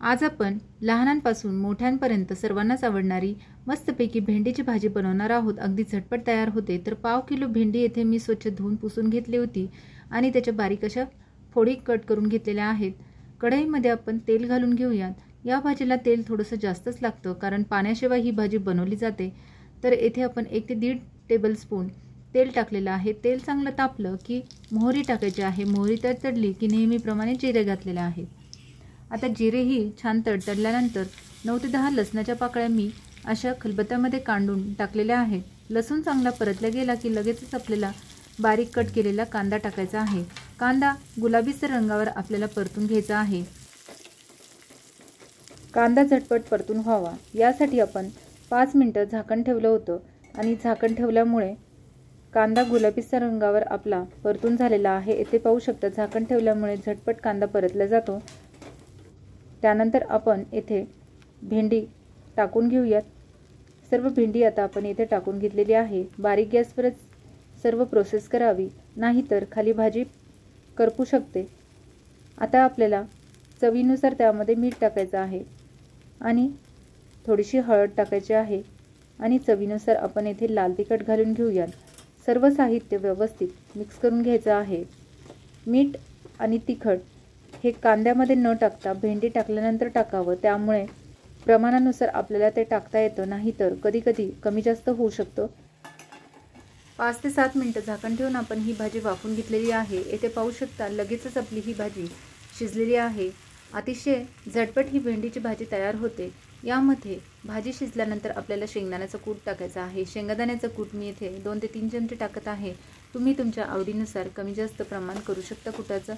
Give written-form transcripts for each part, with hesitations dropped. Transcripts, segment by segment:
आज आपण लहानांपासून मोठ्यांपर्यंत सर्वांनाच आवडणारी मस्तपैकी भेंडीची भाजी बनवणार आहोत। अगदी झटपट तयार होते। तर पाव किलो भेंडी येथे मी स्वच्छ धुवून पुसून घेतली होती आणि त्याच्या बारीक अशा फोडी कट करून घेतलेल्या आहेत। कढईमध्ये आपण तेल घालून घेऊयात। या भाजीला तेल थोडंसं जास्तच लागतं कारण पाण्याशिवाय ही भाजी बनवली जाते। तर येथे आपण 1 ते 1.5 टेबलस्पून तेल टाकलेलं आहे। तेल चांगलं तापलं की मोहरी टाकायची आहे। मोहरी तडतडली की नेहमीप्रमाणे जिरे घातलेले आहेत। आता जिरेही छान तडतडल्यानंतर 9 ते 10 लसणाच्या पाकळ्या मी अशा खलबत्त्यामध्ये काढून टाकलेल्या आहेत। लसूण चांगला परतला गेला की लगेचच आपल्याला बारीक कट केलेला कांदा टाकायचा आहे। कांदा गुलाबीसर रंगावर आपल्याला परतून घ्यायचा आहे। कांदा झटपट परतून व्हावा यासाठी आपण 5 मिनिटं झाकण ठेवलं होतं आणि झाकण ठेवल्यामुळे कांदा गुलाबीसर रंगावर आपला परतून झालेला आहे। इथे पाहू शकता झाकण ठेवल्यामुळे झटपट कांदा परतला जातो। त्यानंतर आपण येथे भेंडी टाकून घेऊयात। सर्व भेंडी आता आपण येथे टाकून घेतलेली आहे। बारीक गॅसवरच सर्व प्रोसेस करावी, नाहीतर खाली भाजी करपू शकते। आता आपल्याला चवीनुसार त्यामध्ये मीठ टाकायचं आहे आणि थोडीशी हळद टाकायची आहे आणि चवीनुसार आपण येथे लाल तिखट घालून घेऊयात। सर्व साहित्य व्यवस्थित मिक्स करून घ्यायचं आहे। मीठ आणि तिखट हे कांद्यामध्ये न टाकता भेंडी टाकल्यानंतर टाकावं, त्यामुळे प्रमाणानुसार आपल्याला ते टाकता येतं, नाहीतर कधी-कधी कमी जास्त होऊ शकतं। 5 ते 7 मिनिटं झाकण ठेवून आपण ही भाजी वाफून घेतलेली आहे। येथे पाहू शकता लगेचच आपली ही भाजी शिजलेली आहे। अतिशय झटपट ही भेंडीची भाजी तयार होते। यामध्ये भाजी शिजल्यानंतर आपल्याला शेंगदाण्याचं कूट टाकायचं आहे। शेंगदाण्याचं कूट मी इथे 2 ते 3 चमचे टाकत आहे। तुम्ही तुमच्या आवडीनुसार कमी जास्त प्रमाण करू शकता कुटाचं।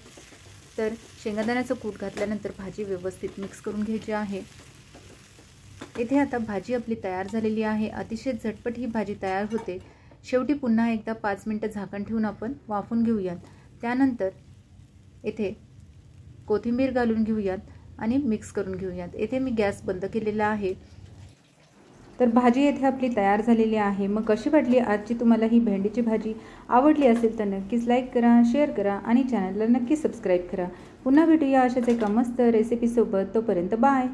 तर शेंगदाण्याचं कूट घातल्यानंतर भाजी व्यवस्थित मिक्स करून घ्यायची आहे। इथे आता भाजी आपली तयार झालेली आहे। अतिशय झटपट ही भाजी तयार होते। शेवटी पुन्हा एकदा 5 मिनिटं झाकण ठेवून आपण वाफून घेऊयात। त्यानंतर इथे कोथिंबीर घालून घेऊयात आणि मिक्स करून घेऊयात। इथे मी गॅस बंद केलेला आहे। तर भाजी येथे आपली तयार झालेली आहे। मग कशी वाटली आजची तुम्हाला ही भेंडीची भाजी? आवडली असेल तर नक्कीच लाईक करा, शेअर करा आणि चॅनलला नक्की सबस्क्राईब करा। पुन्हा भेटूया अशाच एका मस्त रेसिपीसोबत। तोपर्यंत बाय।